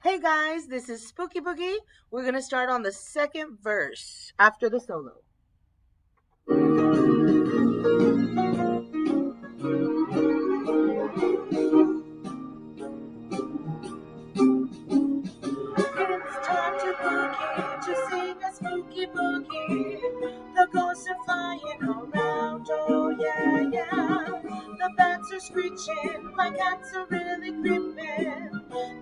Hey guys, this is Spooky Boogie. We're going to start on the second verse after the solo. It's time to boogie, to sing a spooky boogie. The ghosts are flying around, oh yeah, yeah. The bats are screeching, my cats are really creeping.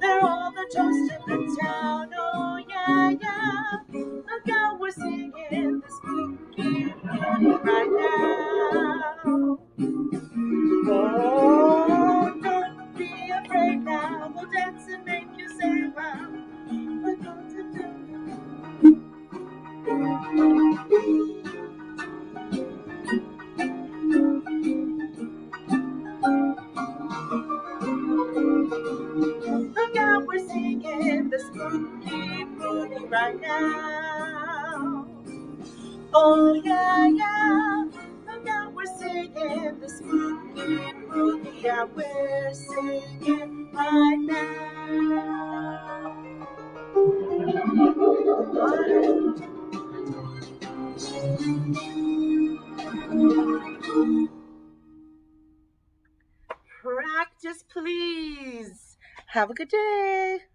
They're all the toast in the town, oh yeah, yeah. Look out, we're singing the spooky boogie right now. Oh, don't be afraid now, we'll dance and make you say wow. We're going to do. Look out, we're singing the spooky boogie right now. Oh yeah, yeah. Look out, we're singing the spooky boogie. Yeah, we're singing right now. Practice, please. Have a good day.